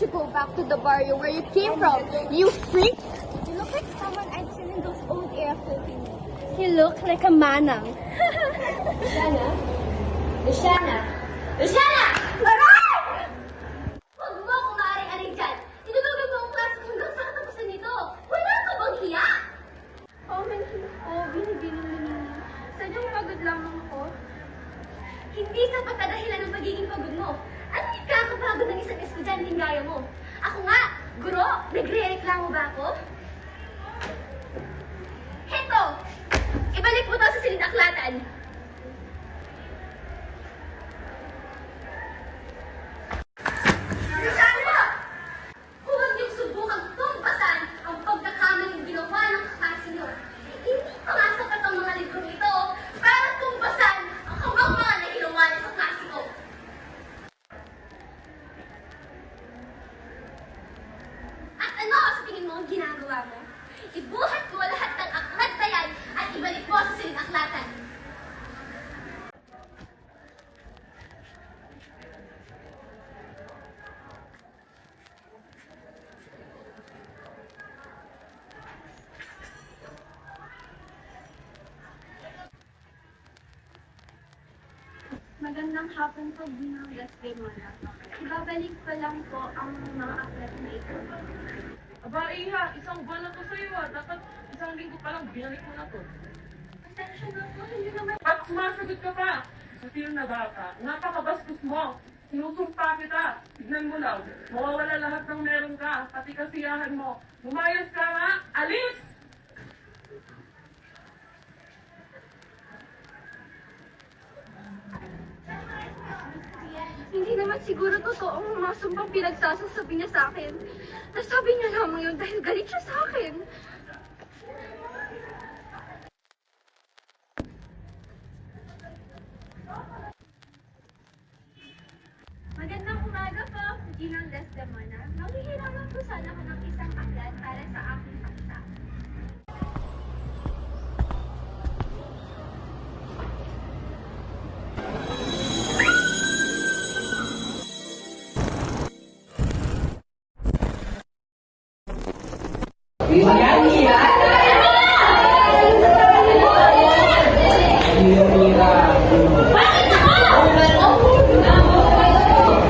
you go back to the barrio where you came from, you freak? You look like someone I'd seen in those old era Philippines. You look like a manang. Luciana? Luciana? Luciana! Huwag mo akong maaring-aring dyan! Tinulugan mo ang klase hanggang sa katapusan nito! Wala ka bang hiya? Oh, manhina ko. Binibinin mo niya. Sadyang pagod lamang ako. Hindi sa pagkadahilan ng pagiging pagod mo. Ano ikakapagod ng isang estudyanteng gaya mo? Ako nga, guro, nagre-reklamo ba ako? Heto! Ibalik mo to sa silid-aklatan! Luciano! Huwag niyong subukang tumpasan ang pagkakamaling ginawa ng kaklase niyo. Hindi pa nga sapat ang mga libro ito para tumpasan ang kamangmangan na ginawa niya sa klase ko. At ano sa tingin mo ang ginagawa mo? Ibuhat mo lahat ng aklat na yan at ibalik mo sa silid-aklatan. Magandang hapon po, Ginang Desdemona. Ibabalik ko lang po ang mga aklat na ito. Aba, Iha, isang buwan na to sa'yo ah. Dapat isang linggo pa lang, binalik mo na to. Pasensya na po, hindi naman. At sumasagot ka pa. Sa tiyo na bata, napakabastos mo. Sinusumpa kita. Tignan mo lang. Mawawala lahat ng meron ka. Pati kasiyahan mo. Lumayas ka nga. Alis! Hindi naman siguro totoo ang mga sumpang pinagsasasabi niya sa akin. Nasabi niya lamang yun dahil galit siya sa akin. Magandang umaga po, Ginang Desdemona. Maghihiraman po sana ako ng isang aklat para sa aking paksa.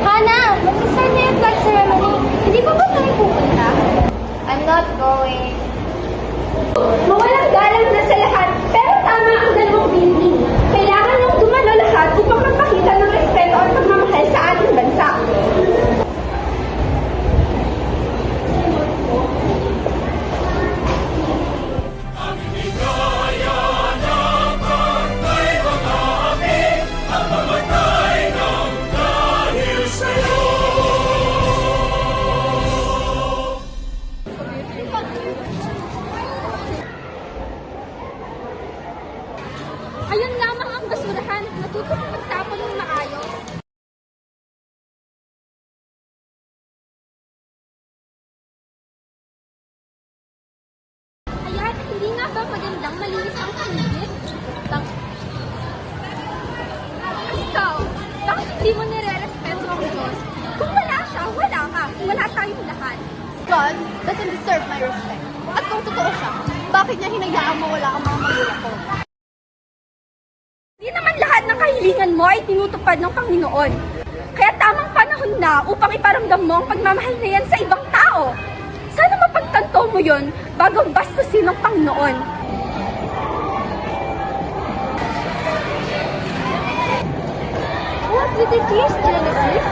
Hana! Mag-start na yung flag ceremony. Hindi pa ba tayo pupunta? I'm not going. Mawalang galang na sa lahat, pero tama ang dalawang building. Kailangan nang dumalo lahat upang magpakita ng respeto at pagmamahal sa ating bansa. Ayun lamang ang basurahan. Natutong magtapon ng maayos. Ayan, hindi nga ba magandang malinis ang paligid? Ikaw, bakit hindi mo nire-respeto ang Diyos? Kung wala siya, wala ka. Wala tayong lahat. God doesn't deserve my respect. At kung totoo siya, bakit niya hinayaan mo wala ang mga magulang ko? Hindi naman lahat ng kahilingan mo ay tinutupad ng Panginoon. Kaya tamang panahon na upang iparamdam mo ang pagmamahal na yan sa ibang tao. Sana mapagtanto mo yun bago bastusin ng Panginoon. What with the tears, Genesis?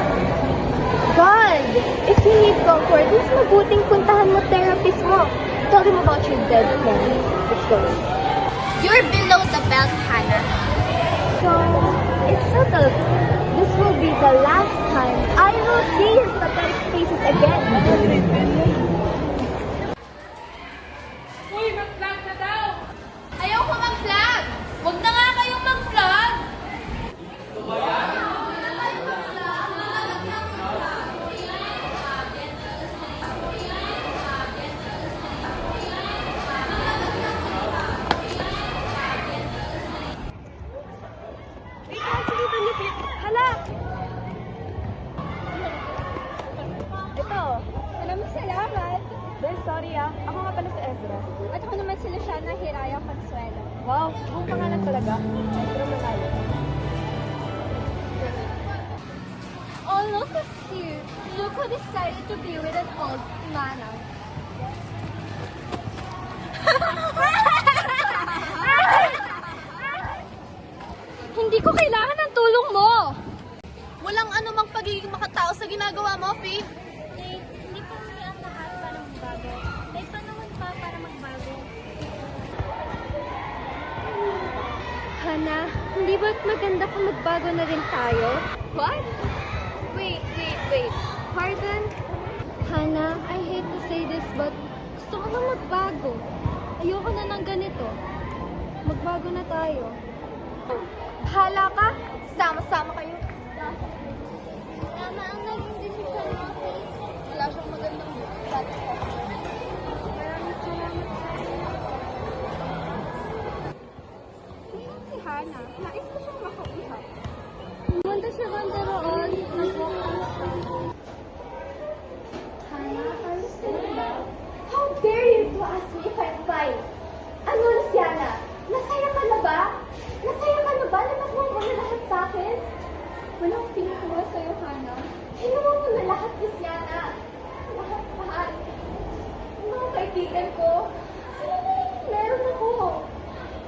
God, if you need comfort, mas mabuting puntahan mo therapist mo. Tell him about your dead parents. Let's go. You're below the belt, Hannah. So, it's settled. This will be the last time I will see your pathetic faces again. Uy, mag-flag na daw! Ayaw ko mag-flag! Huwag na nga kayong mag-flag! Hala! sorry Ako nga pala si Ezra. At ako naman si Luciana Hiraya Consuelo. Wow, buong pangalan talaga. Ezra Malayo. Oh, look at you. Look who decided to be with an old man. Hindi ko kailangan ng tulong mo. Walang anumang pagiging makatao sa ginagawa mo, Fi. Hindi pa muli ang lahat para magbago. May panahon pa para magbago. Hana, hindi ba't maganda kung magbago na rin tayo? What? Wait. Pardon? Hana, I hate to say this but gusto ko na magbago. Ayoko na ng ganito. Magbago na tayo. Bahala ka. Sama-sama kayo. Tama ang naging desisyon mo, Faith. Wala siyang magandang satisfaction. Maraming salamat sa iyo. Sino si Hana? Nais ko siyang makausap. Pumunta siya banda roon. Nag-walk out siya. Hana, ayos ka na ba? How dare you to ask me if I'm fine? Ano, Luciana? Nasaya ka na ba? Nasaya ka na ba? Nabagwa mo na lahat sa akin? Walang pinukuha sa'yo, Hana. Kinuha mo na lahat, Luciana. Lahat. Ang mga kaibigan ko, sila na lang yung meron ako.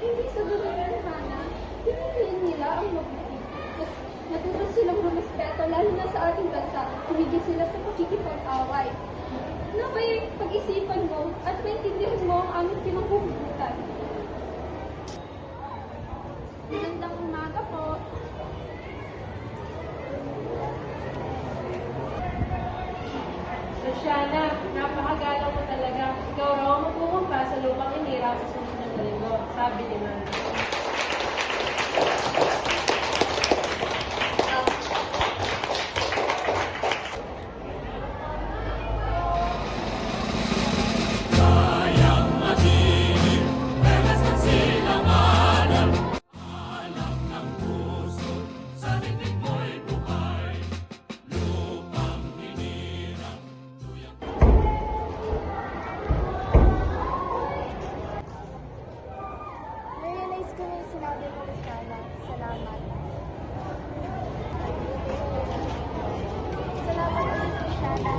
Hindi sa ganun, Hana. Piniliin nila ang mabuti. Natuto silang rumispeto, lalo na sa ating bansa. Tumigil sila sa pakikipag-away. Ano ba yung pag-isipan mo at maintindihan mo ang aming pinaghuhugutan? Magandang umaga po. Luciana, napakagalang mo talaga. Ikaw raw ang magpupunta sa lupang inira sa susunod na linggo, sabi ni Man. Realize ko na yung sinabi mo, Luciana. Salamat. Salamat ulit, Luciana.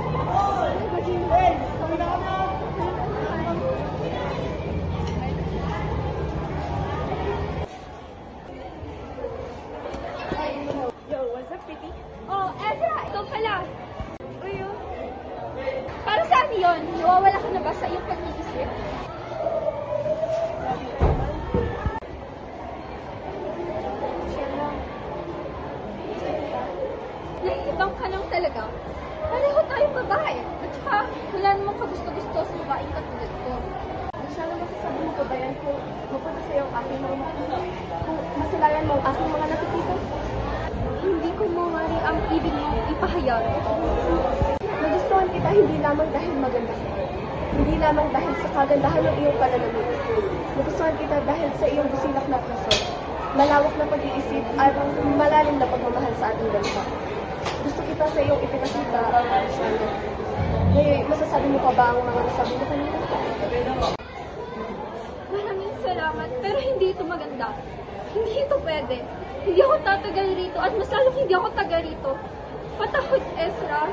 Maging well. Yo, what's up, Kitty? Oh, Ezra, ikaw pala. Para saan yun? Nawawala ka na ba sa iyong pag-iisip? Naiibang ka lang talaga. Pareho tayong babae. At saka, wala namang kagusto-gusto sa babaeng katulad ko. Luciana, masasabi mo ba yan kung mapunta sa'yo ang aking mga makulit? Kung masalayan mo ang aking mga nakikita? Hindi ko mawari ang ibig mong ipahayag. Nagustuhan kita hindi lamang dahil maganda ka. Hindi lamang dahil sa kagandahan ng iyong pananamit. Nagustuhan kita dahil sa iyong busilak na puso, malawak na pag-iisip at malalim na pagmamahal sa ating bansa. Gusto kita sa iyong ipinakita, Luciana. Ngayon, masasabi mo pa ba ang mga nasabi mo kanina? Maraming salamat, pero hindi ito maganda. Hindi ito pwede. Hindi ako tatagal rito at mas lalong hindi ako taga rito. Patahod, Ezra.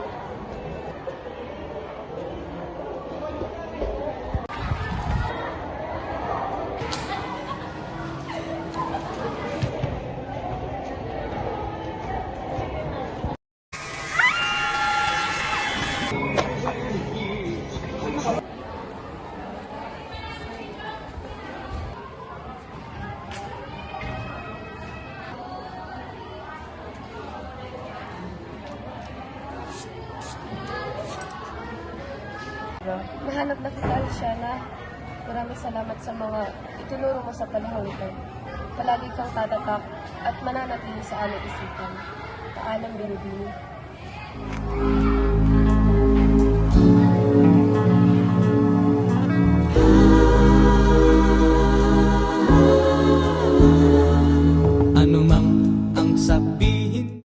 Nahanap na kita, Luciana. Maraming salamat sa mga itinuro mo sa panahon ito. Palagi kang tatatak at mananatili sa aming isipan. Paalam, Binibini.